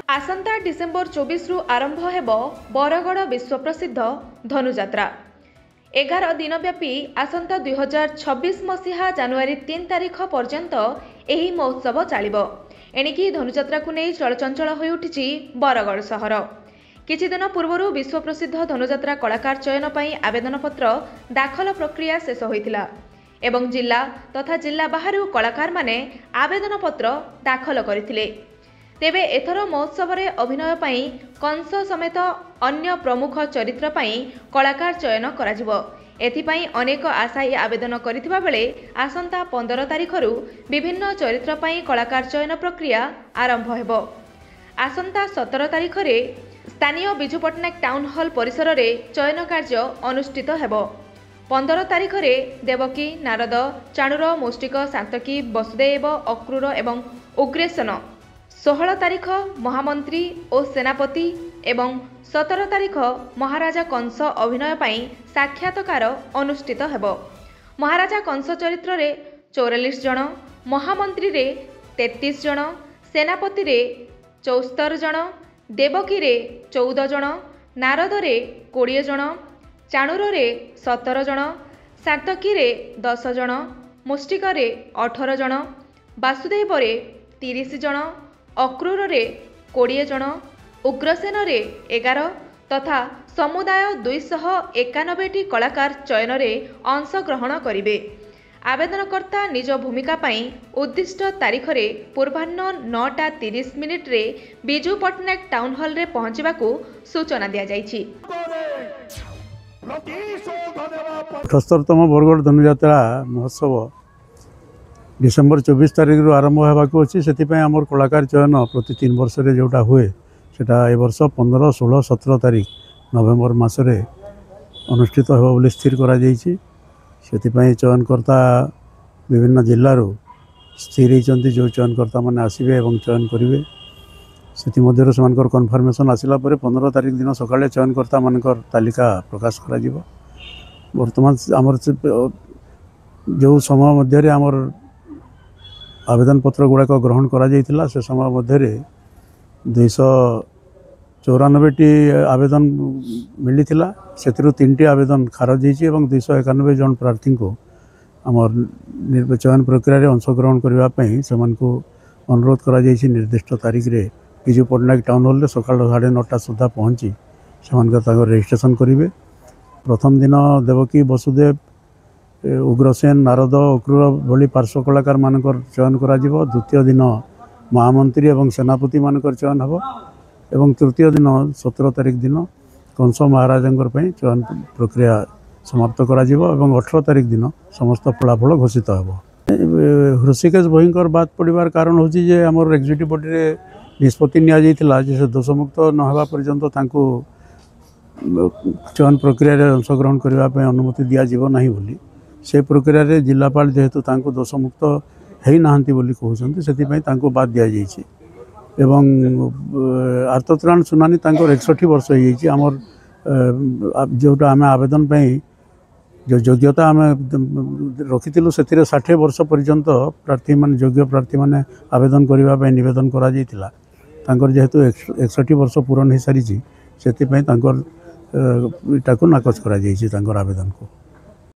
आसंता December 24 रु आरंभ हेब बरगड़ विश्व प्रसिद्ध धनुजात्रा। 11 दिनव्यापी आसंता 2026 मसीहा जानुआरी 3 तारिख पर्यंत एही महोत्सव चलिब। एणिकी धनुजात्रा को नहीं चलचंचल हो उठी बरगड़ सहर। किछि दिन पूर्व विश्व प्रसिद्ध धनुजात्रा कलाकार चयन पर आवेदन पत्र दाखल प्रक्रिया शेष होइतिला एवं जिला तथा जिला बाहर कलाकार माने आवेदन पत्र दाखल करथिले। तेबे एथर महोत्सव रे अभिनय पई कंस समेत अन्य प्रमुख चरित्र पई कलाकार चयन कराजिबो। एथिपई अनेक आशायी आवेदन करिथिबा बेले आसंता 15 तारिखरु विभिन्न चरित्र पई कलाकार चयन प्रक्रिया आरंभ हेबो। आसंता 17 तारिख रे स्थानीय बिजू पट्टनायक टाउन हॉल परिसर रे चयन कार्य अनुष्ठित हेबो। 15 तारिख रे देवकी, नारद, चाणूर, मौष्टिक, सातकी, वसुदेव, अक्रूर एवं उग्रेसन, 16 तारिख महामंत्री और सेनापति एवं 17 तारिख महाराजा कंस अभिनय पई साक्षात्कार अनुष्ठित हेबो। महाराजा कंस चरित्र रे 44 जन, महामंत्री रे 33 जन, सेनापति रे 74 जन, देवकी रे 14 जन, नारद रे 20 जन, चाणूर रे 17 जन, सातकी रे 10 जन, मुष्टिक रे 18 जन, वासुदेव रे 30 जन, अक्रूर रे 20 जन, उग्रसेन रे 11 तथा समुदाय 291 कलाकार चयन रे अंशग्रहण करिवे। आवेदनकर्ता निज भूमिका पई उद्दिष्ट तारीख रे पूर्वाह्न 9:30 रे बिजू पट्टनायक टाउन हॉल रे पहुंचबाकू सूचना दिया जायछि। 78तम बरगड़ धनुजात्रा महोत्सव डिसेम्बर 24 तारिख रु आरंभ होगा अच्छी से आमर कलाकार चयन प्रति 3 वर्ष रे जोटा हुए सेटा ए वर्ष 15, 16, 17 तारिख नवेम्बर मासरे अनुष्ठित हो बोली स्थिर करा जायछि। से चयनकर्ता विभिन्न जिल्लारू स्थिर होती जो चयनकर्ता मैंने आसवे और चयन करेंगे से कन्फर्मेशन आसला 15 तारिख दिन सकाଳେ चयनकर्ता मानकर तालिका प्रकाश करा जिवो। वर्तमान आमर जो समय मध्य आमर आवेदन पत्र गुड़ाक ग्रहण करा जायतिला से समय मध्य 294टी आवेदन मिली से 3टी आवेदन खारज होती 291 जन प्रार्थी को आमर चयन प्रक्रिया रे अंशग्रहण करने से अनुरोध करा जायछि। निर्दिष्ट तारीख रे बिजू पट्टनायक टाउन हॉल रे सकाळ 9:30 सुधा पहुँची से रजिस्ट्रेशन करेंगे। प्रथम दिन देवकी, वसुदेव, उग्रसेन, नारद, अक्रूर भली पार्श्व कलाकार मानकर चयन करा जिवो। द्वितीय दिन महामंत्री और सेनापति मानकर चयन हबो एवं तृतीय दिन 17 तारिख दिन कंस महाराजंकर पई चयन प्रक्रिया समाप्त करा जिवो एवं 18 तारिख दिन समस्त फलाफल घोषित हबो। हृषिकेश भयंकर बात पड़िबार कारण होची जे हमर एग्जीक्यूटिव बॉडी रे निष्पत्ति निया जाइतिला जे से दोषमुक्त न होगा पर्यंत तांको चयन प्रक्रिया रे अंशग्रहण करबा पई अनुमति दिया जिवो नाही बोली से प्रक्रिया रे जिलापाल जेहेतु तांको दोषमुक्त हेई नाहंती बोली कहउछन्ती सेति पई तांको बाद दिया जाइछि एवं आर्तत्राण सुनानी तांको 61 वर्ष हो जाइछि। हमर जोटा आम आवेदन पई जो योग्यता आम रखिलु से 60 वर्ष पर्यंत प्रार्थी मान योग्य प्रार्थी मैंने आवेदन करने नवेदन करा जाइतिला तांकर जेहेतु 61 वर्ष पूरण हो सारी से नाकच करा आवेदन को।